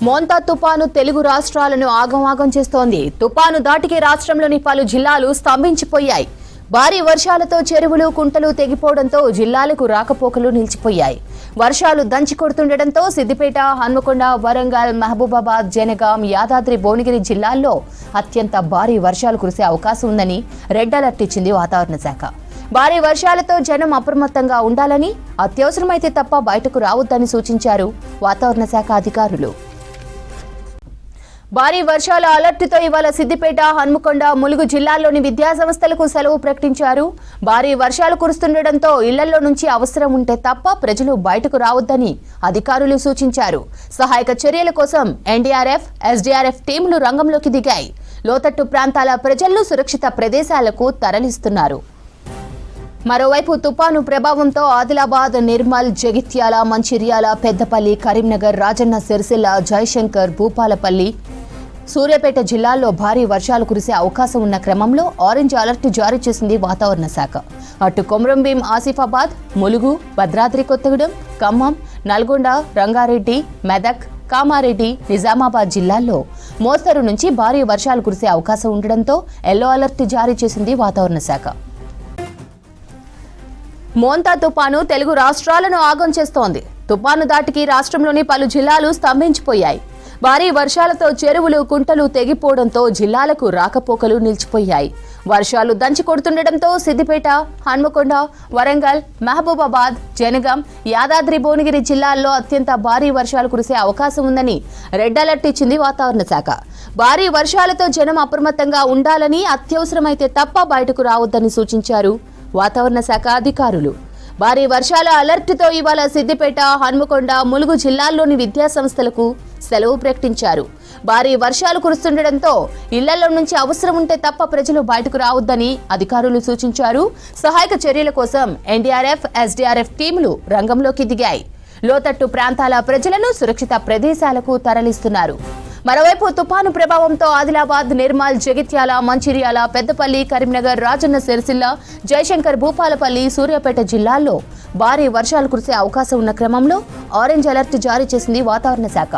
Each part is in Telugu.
మోంతా తుపాను తెలుగు రాష్ట్రాలను ఆగమాగం చేస్తోంది. తుపాను దాటికి రాష్ట్రంలోని పలు జిల్లాలు స్తంభించిపోయాయి. భారీ వర్షాలతో చెరువులు కుంటలు తెగిపోవడంతో జిల్లాలకు రాకపోకలు నిలిచిపోయాయి. వర్షాలు దంచి కొడుతుండటంతో సిద్దిపేట, హన్మకొండ, వరంగల్, మహబూబాబాద్, జనగాం, యాదాద్రి, భువనగిరి జిల్లాల్లో అత్యంత భారీ వర్షాలు కురిసే అవకాశం ఉందని రెడ్ అలర్ట్ ఇచ్చింది వాతావరణ శాఖ. భారీ వర్షాలతో జనం అప్రమత్తంగా ఉండాలని, అత్యవసరమైతే తప్ప బయటకు రావద్దని సూచించారు వాతావరణ శాఖ అధికారులు. భారీ వర్షాల అలర్టుతో ఇవాళ సిద్దిపేట, హన్మకొండ, ములుగు జిల్లాల్లోని విద్యాసంస్థలకు సెలవు ప్రకటించారు. భారీ వర్షాలు కురుస్తుండటంతో ఇళ్లలో నుంచి అవసరం ఉంటే తప్ప ప్రజలు బయటకు రావద్దని అధికారులు సూచించారు. సహాయక చర్యల కోసం ఎన్డీఆర్ఎఫ్, ఎస్డీఆర్ఎఫ్ టీంలు రంగంలోకి దిగాయి. లోతట్టు ప్రాంతాల ప్రజలను సురక్షిత ప్రదేశాలకు తరలిస్తున్నారు. మరోవైపు తుపాను ప్రభావంతో ఆదిలాబాద్, నిర్మల్, జగిత్యాల, మంచిర్యాల, పెద్దపల్లి, కరీంనగర్, రాజన్న సిరిసిల్ల, జయశంకర్, భూపాలపల్లి, సూర్యాపేట జిల్లాల్లో భారీ వర్షాలు కురిసే అవకాశం ఉన్న క్రమంలో ఆరెంజ్ అలర్ట్ జారీ చేసింది వాతావరణ శాఖ. అటు కొమరంభీం, ఆసిఫాబాద్, ములుగు, భద్రాద్రి కొత్తగూడెం, ఖమ్మం, నల్గొండ, రంగారెడ్డి, మెదక్, కామారెడ్డి, నిజామాబాద్ జిల్లాల్లో మోస్తరు నుంచి భారీ వర్షాలు కురిసే అవకాశం ఉండడంతో ఎల్లో అలర్ట్ జారీ చేసింది వాతావరణ శాఖ. మోంతా తుపాను తెలుగు రాష్ట్రాలను ఆగం చేస్తోంది. తుపాను దాటికి రాష్ట్రంలోని పలు జిల్లాలు స్తంభించిపోయాయి. భారీ వర్షాలతో చెరువులు కుంటలు తెగిపోవడంతో జిల్లాలకు రాకపోకలు నిలిచిపోయాయి. వర్షాలు దంచి కొడుతుండటంతో సిద్దిపేట, హన్మకొండ, వరంగల్, మహబూబాబాద్, జనగాం, యాదాద్రి, భువనగిరి జిల్లాల్లో అత్యంత భారీ వర్షాలు కురిసే అవకాశం ఉందని రెడ్ అలర్ట్ ఇచ్చింది వాతావరణ శాఖ. భారీ వర్షాలతో జనం అప్రమత్తంగా ఉండాలని, అత్యవసరమైతే తప్ప బయటకు రావద్దని సూచించారు వాతావరణ శాఖ అధికారులు. భారీ వర్షాల అలర్టుతో ఇవాళ సిద్దిపేట, హన్మకొండ, ములుగు జిల్లాల్లోని విద్యాసంస్థలకు సెలవు ప్రకటించారు. భారీ వర్షాలు కురుస్తుండటంతో ఇళ్లలో నుంచి అవసరం ఉంటే తప్ప ప్రజలు బయటకు రావద్దని అధికారులు సూచించారు. సహాయక చర్యల కోసం ఎన్డీఆర్ఎఫ్, ఎస్డీఆర్ఎఫ్ టీంలు రంగంలోకి దిగాయి. లోతట్టు ప్రాంతాల ప్రజలను సురక్షిత ప్రదేశాలకు తరలిస్తున్నారు. మరోవైపు తుపాను ప్రభావంతో ఆదిలాబాద్, నిర్మల్, జగిత్యాల, మంచిర్యాల, పెద్దపల్లి, కరీంనగర్, రాజన్న సిరిసిల్ల, జయశంకర్, భూపాలపల్లి, సూర్యాపేట జిల్లాల్లో భారీ వర్షాలు కురిసే అవకాశం ఉన్న క్రమంలో ఆరెంజ్ అలర్ట్ జారీ చేసింది వాతావరణ శాఖ.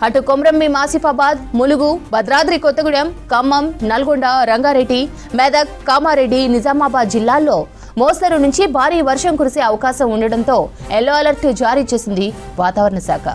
అటు కొమరంభీం, ఆసిఫాబాద్, ములుగు, భద్రాద్రి కొత్తగూడెం, ఖమ్మం, నల్గొండ, రంగారెడ్డి, మెదక్, కామారెడ్డి, నిజామాబాద్ జిల్లాల్లో మోస్తరు నుంచి భారీ వర్షం కురిసే అవకాశం ఉండడంతో ఎల్లో అలర్ట్ జారీ చేసింది వాతావరణ శాఖ.